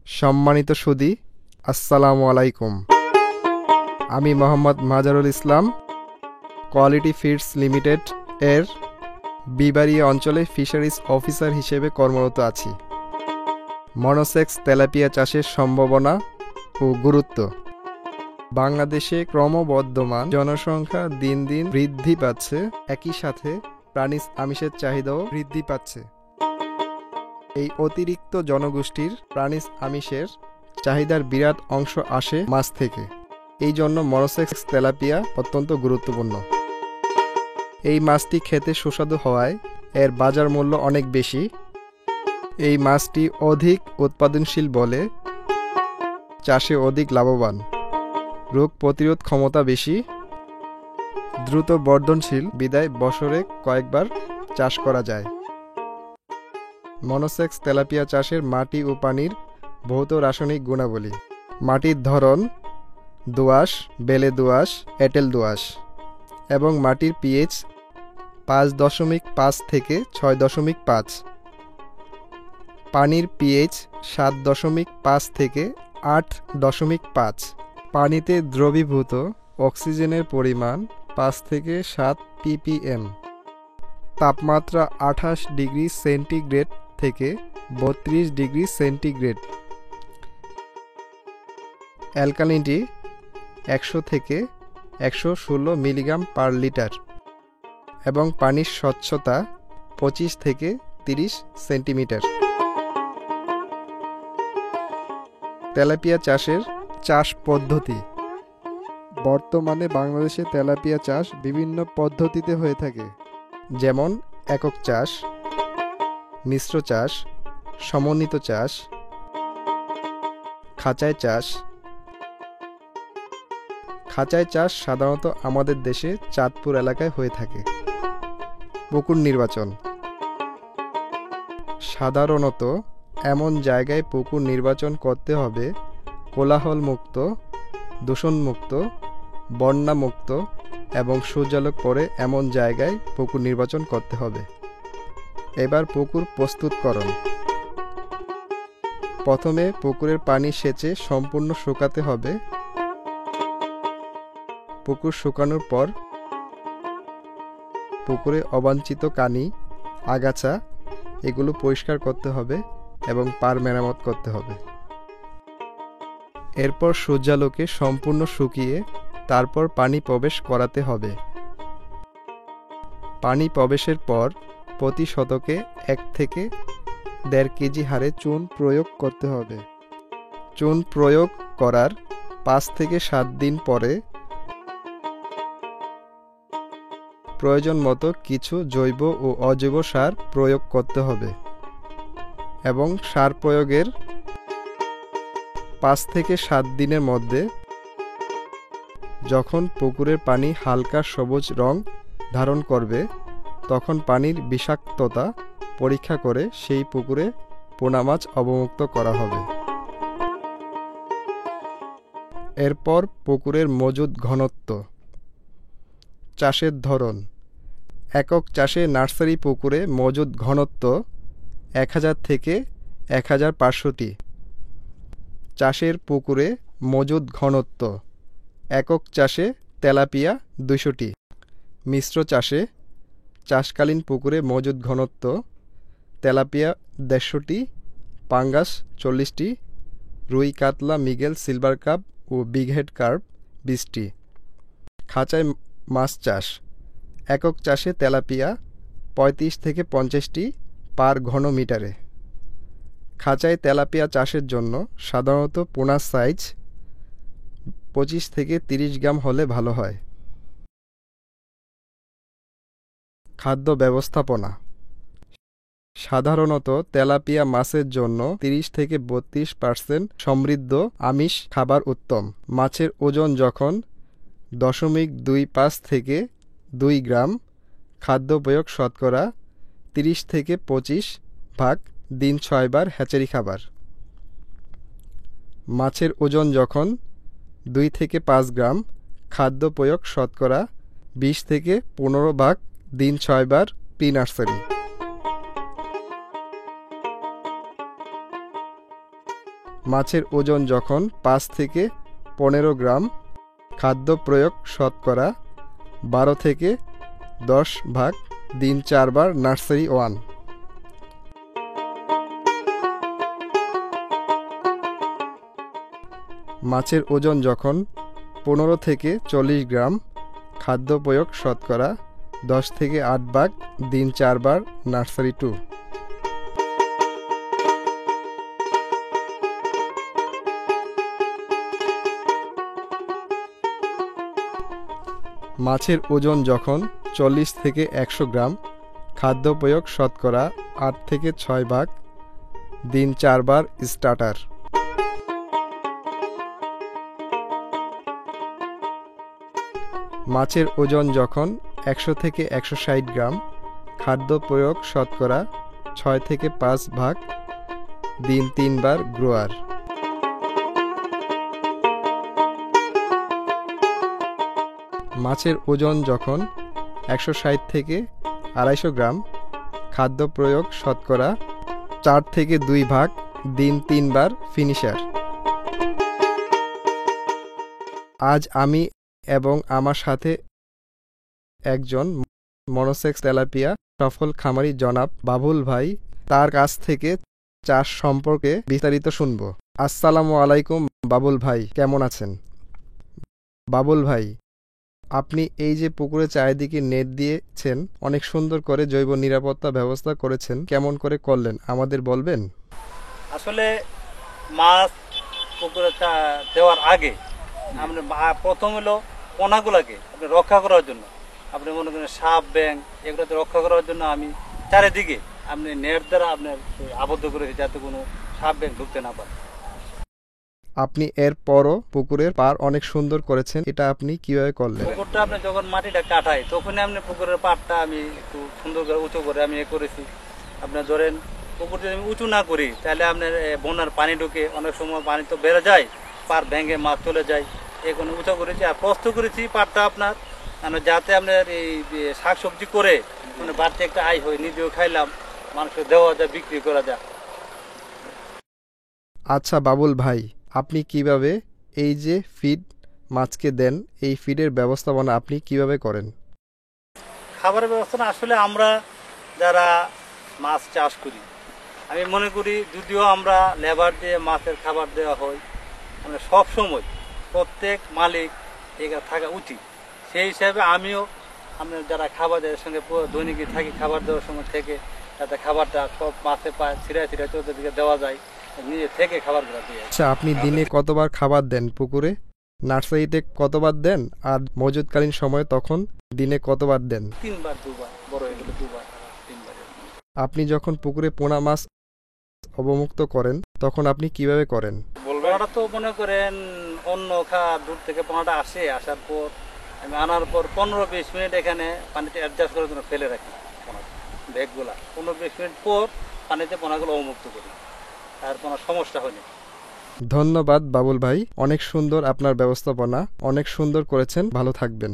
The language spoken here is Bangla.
সম্মানিত সুধী, আসসালামু আলাইকুম। আমি মোহাম্মদ মাজারুল ইসলাম, কোয়ালিটি ফিডস লিমিটেড এর বিবাড়িয়া অঞ্চলে ফিশারিজ অফিসার হিসেবে কর্মরত আছি। মনোসেক্স তেলাপিয়া চাষের সম্ভাবনা ও গুরুত্ব। বাংলাদেশে ক্রমবর্ধমান জনসংখ্যা দিন দিন বৃদ্ধি পাচ্ছে, একই সাথে প্রাণী আমিষের চাহিদাও বৃদ্ধি পাচ্ছে। এই অতিরিক্ত জনগোষ্ঠীর প্রাণী আমিষের চাহিদার বিরাট অংশ আসে মাছ থেকে। এই জন্য মনোসেক্স তেলাপিয়া অত্যন্ত গুরুত্বপূর্ণ। এই মাছটি খেতে সুস্বাদু হওয়ায় এর বাজার মূল্য অনেক বেশি। এই মাছটি অধিক উৎপাদনশীল বলে চাষে অধিক লাভবান। রোগ প্রতিরোধ ক্ষমতা বেশি, দ্রুত বর্ধনশীল বিধায় বছরে কয়েকবার চাষ করা যায়। মনোসেক্স তেলাপিয়া চাষের মাটি ও পানির ভৌত রাসায়নিক গুণাবলী। মাটির ধরন দোআঁশ, বেলে দোআঁশ, এঁটেল দোআঁশ এবং মাটির পিএইচ 5.5 থেকে 6.5। পানির পিএইচ 7.5 থেকে 8.5। পানিতে দ্রবীভূত অক্সিজেনের পরিমাণ 5 থেকে 7 ppm। তাপমাত্রা 28 ডিগ্রি সেন্টিগ্রেড থেকে 32 ডিগ্রি সেন্টিগ্রেড। অ্যালকালিনিটি 100 থেকে 116 মিলিগ্রাম পার লিটার এবং পানির স্বচ্ছতা 25 থেকে 30 সেন্টিমিটার। তেলাপিয়া চাষের চাষ পদ্ধতি। বর্তমানে বাংলাদেশে তেলাপিয়া চাষ বিভিন্ন পদ্ধতিতে হয়ে থাকে, যেমন একক চাষ, মিশ্র চাষ, সমন্বিত চাষ, খাঁচায় চাষ। খাঁচায় চাষ সাধারণত আমাদের দেশে চাঁদপুর এলাকায় হয়ে থাকে। পুকুর নির্বাচন। সাধারণত এমন জায়গায় পুকুর নির্বাচন করতে হবে কোলাহলমুক্ত, দূষণমুক্ত, বন্যামুক্ত এবং সূর্যালোক পড়ে এমন জায়গায় পুকুর নির্বাচন করতে হবে। এবার পুকুর প্রস্তুতকরণ। প্রথমে পুকুরের পানি সেচে সম্পূর্ণ শুকাতে হবে। পুকুর শুকানোর পর পুকুরে অবাঞ্ছিত কানি, আগাছা এগুলো পরিষ্কার করতে হবে এবং পার মেরামত করতে হবে। এরপর সূর্যালোকে সম্পূর্ণ শুকিয়ে তারপর পানি প্রবেশ করাতে হবে। পানি প্রবেশের পর প্রতি শতকে 1 থেকে 1.5 কেজি হারে চুন প্রয়োগ করতে হবে। চুন প্রয়োগ করার 5 থেকে 7 দিন পরে প্রয়োজন মতো কিছু জৈব ও অজৈব সার প্রয়োগ করতে হবে এবং সার প্রয়োগের 5 থেকে 7 দিনের মধ্যে যখন পুকুরের পানি হালকা সবুজ রং ধারণ করবে তখন পানির বিষাক্ততা পরীক্ষা করে সেই পুকুরে পোনা মাছ অবমুক্ত করা হবে। এরপর পুকুরের মজুদ ঘনত্ব। চাষের ধরন। একক চাষে নার্সারি পুকুরে মজুদ ঘনত্ব 1000 থেকে 1500টি। চাষের পুকুরে মজুদ ঘনত্ব। একক চাষে তেলাপিয়া 200টি। মিশ্র চাষে চাষকালীন পুকুরে মজুদ ঘনত্ব তেলাপিয়া 150টি, পাঙ্গাস 40টি, রুই, কাতলা, মৃগেল, সিলভার কাপ ও বিগ হেড কার্প 20টি। খাঁচায় মাছ চাষ। একক চাষে তেলাপিয়া 35 থেকে 50টি পার ঘন মিটারে। খাঁচায় তেলাপিয়া চাষের জন্য সাধারণত পোনার সাইজ 25 থেকে 30 গ্রাম হলে ভালো হয়। খাদ্য ব্যবস্থাপনা। সাধারণত তেলাপিয়া মাছের জন্য 30 থেকে 32% সমৃদ্ধ আমিষ খাবার উত্তম। মাছের ওজন যখন 0.25 থেকে 2 গ্রাম। খাদ্য প্রয়োগ শতকরা 30 থেকে 25 ভাগ, দিন 6 বার হ্যাচারি খাবার। মাছের ওজন যখন 2 থেকে 5 গ্রাম। খাদ্য প্রয়োগ শতকরা 20 থেকে 15 ভাগ, দিন 6 বার প্রি নার্সারি। মাছের ওজন যখন 5 থেকে 15 গ্রাম, খাদ্য প্রয়োগ শতকরা 12 থেকে 10 ভাগ, দিন 4 বার, নার্সারি 1। মাছের ওজন যখন 15 থেকে 40 গ্রাম, খাদ্য প্রয়োগ শতকরা 10 থেকে 8 ভাগ, দিন 4 বার, নার্সারি 2। মাছের ওজন যখন 40 থেকে 100 গ্রাম, খাদ্য প্রয়োগ শতকরা 8 থেকে 6 ভাগ, দিন 4 বার, স্টার্টার। মাছের ওজন যখন 100 থেকে 160 গ্রাম, খাদ্য প্রয়োগ শতকরা 6 থেকে 5 ভাগ, দিন 3 বার, গ্রোয়ার। মাছের ওজন যখন 160 থেকে 250 গ্রাম, খাদ্য প্রয়োগ শতকরা 4 থেকে 2 ভাগ, দিন 3 বার, ফিনিশার। আজ আমি এবং আমার সাথে একজন মনোসেক্স তেলাপিয়া সফল খামারি জনাব বাবুল ভাই, তার কাছ থেকে চাষ সম্পর্কে বিস্তারিত শুনব। আসসালামু আলাইকুম বাবুল ভাই, কেমন আছেন? বাবুল ভাই, আপনি এই যে পুকুরে চারিদিকে নেট দিয়েছেন, অনেক সুন্দর করে জৈব নিরাপত্তা ব্যবস্থা করেছেন, কেমন করে করলেন আমাদের বলবেন? আসলে মাছ পুকুরে দেওয়ার আগে আপনি প্রথম হলো পোনাগুলাকে আপনি রক্ষা করার জন্য, আপনি মনে করেন সাপ ব্যাঙ এগুলোতে রক্ষা করার জন্য আমি চারিদিকে আপনি নেট দ্বারা আপনার আবদ্ধ করেছি, যাতে কোনো সাপ ব্যাঙ ঢুকতে না পারে। আপনি এর পরও পুকুরের পার অনেক সুন্দর করেছেন, এটা আপনি কিভাবে করলেন? পুকুরটা আপনি যখন মাটিটা কাটাই তখনই আপনি পুকুরের পাড়টা আমি একটু সুন্দর করে উঁচু করে আমি করেছি। আপনার ধরেন পুকুর যদি আমি উঁচু না করি তাহলে আপনার বন্যার পানি ঢুকে, অনেক সময় পানি তো বেড়ে যায়, পার ভেঙে মাছ চলে যায়, এখন উঁচু করেছি। আর প্রস্থ করেছি পাড়টা আপনার যাতে আপনার এই শাকসবজি করে মানে বাড়তি একটা আয় হয়, নিজেও খাইলাম, মানুষকে দেওয়া যায়, বিক্রি করা যায়। আচ্ছা বাবুল ভাই, আপনি কিভাবে এই যে ফিড মাছকে দেন, এই ফিডের ব্যবস্থাপনা আপনি কিভাবে করেন? খাবারের ব্যবস্থা আসলে আমরা যারা মাছ চাষ করি, আমি মনে করি যদিও আমরা লেবার দিয়ে মাছের খাবার দেওয়া হয়, মানে সব সময় প্রত্যেক মালিক এখানে থাকা উচিত। সেই হিসাবে আমিও আপনার যারা খাবার দেওয়ার সঙ্গে দৈনিক থাকি, খাবার দেওয়ার সময় থেকে যাতে খাবারটা সব মাছে পায় ছিঁড়ায় ছিঁড়ায় চতুর্দিকে দেওয়া যায়, নিজে থেকে খাবারগুলো দিয়ে। আচ্ছা, আপনি দিনে কতবার খাবার দেন পুকুরে? নার্সারিতে কতবার দেন? আর মজুদকালীন সময়ে তখন দিনে কতবার দেন? 3 বার 2 বার, বড় এগুলো 2 বার 3 বার। আপনি যখন পুকুরে পোনা মাছ অবমুক্ত করেন তখন আপনি কিভাবে করেন? পোনাটা তো মনে করেন অন্য দূর থেকে পোনাটা আসে, আসার পর আমি আনার পর 15-20 মিনিট এখানে পানিতে অ্যাডজাস্ট করার জন্য ফেলে রাখি ব্যাগগুলা। 15-20 মিনিট পর পানিতে পোনাগুলো অবমুক্ত করি, আর কোনো সমস্যা হয়নি। ধন্যবাদ বাবুল ভাই, অনেক সুন্দর আপনার ব্যবস্থাপনা, অনেক সুন্দর করেছেন, ভালো থাকবেন।